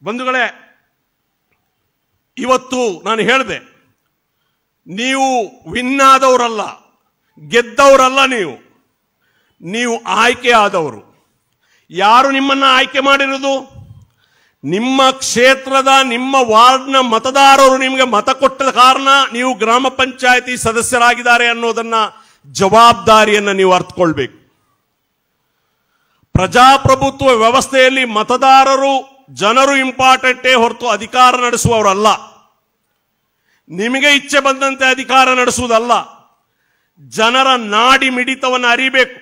ಬಂಧುಗಳೇ, ಇವತ್ತು ನಾನು ಹೇಳಿದೆ, ನೀವು ವಿನ್ ಆದವರಲ್ಲ, ಗೆದ್ದವರಲ್ಲ, ನೀವು ಆಯ್ಕೆ ಆದವರು. ಯಾರು ನಿಮ್ಮನ್ನ ಆಯ್ಕೆ ಮಾಡಿರೋದು? ನಿಮ್ಮ ಕ್ಷೇತ್ರದ, ನಿಮ್ಮ ವಾರ್ಡ್ನ ಮತದಾರರು ನಿಮಗೆ ಮತ ಕೊಟ್ಟ ಕಾರಣ ನೀವು ಗ್ರಾಮ ಪಂಚಾಯಿತಿ ಸದಸ್ಯರಾಗಿದ್ದಾರೆ ಅನ್ನೋದನ್ನ ಜವಾಬ್ದಾರಿಯನ್ನು ನೀವು ಅರ್ಥಕೊಳ್ಬೇಕು. ಪ್ರಜಾಪ್ರಭುತ್ವ ವ್ಯವಸ್ಥೆಯಲ್ಲಿ ಮತದಾರರು, ಜನರು ಇಂಪಾರ್ಟೆಂಟೇ ಹೊರತು ಅಧಿಕಾರ ನಡೆಸುವವರಲ್ಲ. ನಿಮಗೆ ಇಚ್ಛೆ ಬಂದಂತೆ ಅಧಿಕಾರ ನಡೆಸುವುದಲ್ಲ. ಜನರ ನಾಡಿ ಮಿಡಿತವನ್ನು ಅರಿಬೇಕು,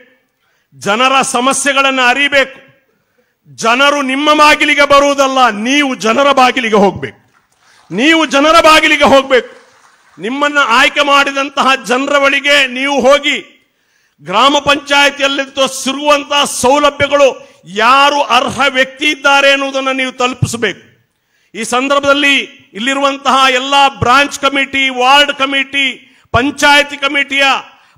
ಜನರ ಸಮಸ್ಯೆಗಳನ್ನು ಅರಿಬೇಕು. ಜನರು ನಿಮ್ಮ ಬಾಗಿಲಿಗೆ ಬರುವುದಲ್ಲ, ನೀವು ಜನರ ಬಾಗಿಲಿಗೆ ಹೋಗಬೇಕು. ನಿಮ್ಮನ್ನು ಆಯ್ಕೆ ಮಾಡಿದಂತಹ ಜನರ ಬಳಿಗೆ ನೀವು ಹೋಗಿ ಗ್ರಾಮ ಪಂಚಾಯಿತಿಯಲ್ಲಿ ಸಿಗುವಂತಹ ಸೌಲಭ್ಯಗಳು ಯಾರು ಅರ್ಹ ವ್ಯಕ್ತಿ ಇದ್ದಾರೆ ಎನ್ನುವುದನ್ನು ನೀವು ತಲುಪಿಸಬೇಕು. ಈ ಸಂದರ್ಭದಲ್ಲಿ ಇಲ್ಲಿರುವಂತಹ ಎಲ್ಲ branch committee, ward committee, panchayat ಕಮಿಟಿಯ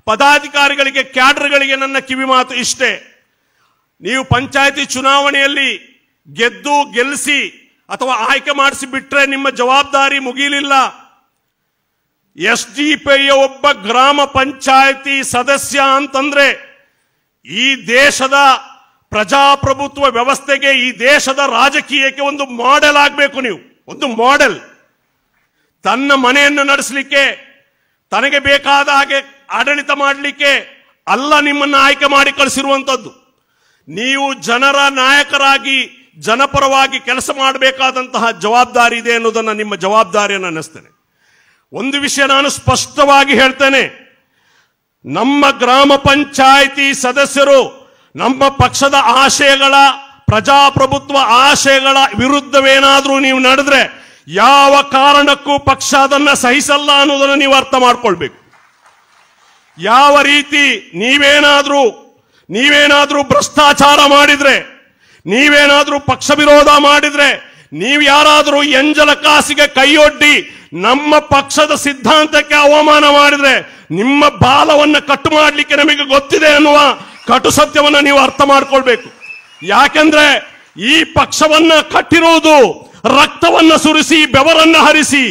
ಪದಾಧಿಕಾರಿಗಳಿಗೆ, ಕ್ಯಾಡರ್ಗಳಿಗೆ ನನ್ನ ಕಿವಿ ಮಾತು ಇಷ್ಟೇ. ನೀವು ಪಂಚಾಯಿತಿ ಚುನಾವಣೆಯಲ್ಲಿ ಗೆಲ್ಲಿಸಿ ಅಥವಾ ಆಯ್ಕೆ ಮಾಡಿಸಿ ಬಿಟ್ರೆ ನಿಮ್ಮ ಜವಾಬ್ದಾರಿ ಮುಗಿಲಿಲ್ಲ. ಎಸ್ಡಿಪಿಯ ಒಬ್ಬ ಗ್ರಾಮ ಪಂಚಾಯಿತಿ ಸದಸ್ಯ ಅಂತಂದ್ರೆ ಈ ದೇಶದ ಪ್ರಜಾಪ್ರಭುತ್ವ ವ್ಯವಸ್ಥೆಗೆ, ಈ ದೇಶದ ರಾಜಕೀಯಕ್ಕೆ ಒಂದು ಮಾಡೆಲ್ ಆಗಬೇಕು. ನೀವು ಒಂದು ಮಾಡೆಲ್. ತನ್ನ ಮನೆಯನ್ನು ನಡೆಸಲಿಕ್ಕೆ, ತನಗೆ ಬೇಕಾದ ಹಾಗೆ ಆಡಳಿತ ಮಾಡಲಿಕ್ಕೆ ಅಲ್ಲ ನಿಮ್ಮನ್ನ ಆಯ್ಕೆ ಮಾಡಿ ಕಳಿಸಿರುವಂತದ್ದು. ನೀವು ಜನರ ನಾಯಕರಾಗಿ, ಜನಪರವಾಗಿ ಕೆಲಸ ಮಾಡಬೇಕಾದಂತಹ ಜವಾಬ್ದಾರಿ ಇದೆ ಅನ್ನೋದನ್ನ ನಿಮ್ಮ ಜವಾಬ್ದಾರಿಯನ್ನು ಅನ್ನಿಸ್ತೇನೆ. ಒಂದು ವಿಷಯ ನಾನು ಸ್ಪಷ್ಟವಾಗಿ ಹೇಳ್ತೇನೆ, ನಮ್ಮ ಗ್ರಾಮ ಪಂಚಾಯಿತಿ ಸದಸ್ಯರು ನಮ್ಮ ಪಕ್ಷದ ಆಶಯಗಳ, ಪ್ರಜಾಪ್ರಭುತ್ವ ಆಶಯಗಳ ವಿರುದ್ಧವೇನಾದರೂ ನೀವು ನಡೆದ್ರೆ ಯಾವ ಕಾರಣಕ್ಕೂ ಪಕ್ಷ ಅದನ್ನ ಸಹಿಸಲ್ಲ ಅನ್ನೋದನ್ನು ನೀವು ಅರ್ಥ ಮಾಡ್ಕೊಳ್ಬೇಕು. ಯಾವ ರೀತಿ ನೀವೇನಾದ್ರೂ ಭ್ರಷ್ಟಾಚಾರ ಮಾಡಿದ್ರೆ, ನೀವೇನಾದ್ರೂ ಪಕ್ಷ ವಿರೋಧ ಮಾಡಿದ್ರೆ, ನೀವು ಯಾರಾದ್ರೂ ಎಂಜಲ ಕಾಸಿಗೆ ಕೈಯೊಡ್ಡಿ ನಮ್ಮ ಪಕ್ಷದ ಸಿದ್ಧಾಂತಕ್ಕೆ ಅವಮಾನ ಮಾಡಿದ್ರೆ ನಿಮ್ಮ ಬಾಲವನ್ನು ಕಟ್ಟು ಮಾಡಲಿಕ್ಕೆ ನಮಗೆ ಗೊತ್ತಿದೆ ಅನ್ನುವ ಕಟು ಸತ್ಯವನ್ನು ನೀವು ಅರ್ಥ ಮಾಡ್ಕೊಳ್ಬೇಕು. ಯಾಕೆಂದ್ರೆ ಈ ಪಕ್ಷವನ್ನ ಕಟ್ಟಿರುವುದು ರಕ್ತವನ್ನ ಸುರಿಸಿ, ಬೆವರನ್ನ ಹರಿಸಿ,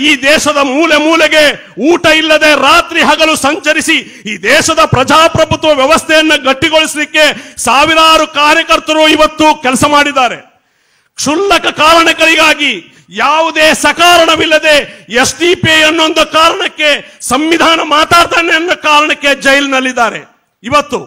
ಈ ದೇಶದ ಮೂಲೆ ಮೂಲೆಗೆ ಊಟ ಇಲ್ಲದೆ ರಾತ್ರಿ ಹಗಲು ಸಂಚರಿಸಿ ಈ ದೇಶದ ಪ್ರಜಾಪ್ರಭುತ್ವ ವ್ಯವಸ್ಥೆಯನ್ನು ಗಟ್ಟಿಗೊಳಿಸಲಿಕ್ಕೆ ಸಾವಿರಾರು ಕಾರ್ಯಕರ್ತರು ಇವತ್ತು ಕೆಲಸ ಮಾಡಿದ್ದಾರೆ. ಕ್ಷುಲ್ಲಕ ಕಾರಣಗಳಿಗಾಗಿ, ಯಾವುದೇ ಸಕಾರಣವಿಲ್ಲದೆ ಎಸ್ಡಿಪಿಐ ಅನ್ನೊಂದು ಕಾರಣಕ್ಕೆ, ಸಂವಿಧಾನ ಮಾತಾಡ್ತಾನೆ ಅನ್ನೋ ಕಾರಣಕ್ಕೆ ಜೈಲಿನಲ್ಲಿದ್ದಾರೆ ಇವತ್ತು.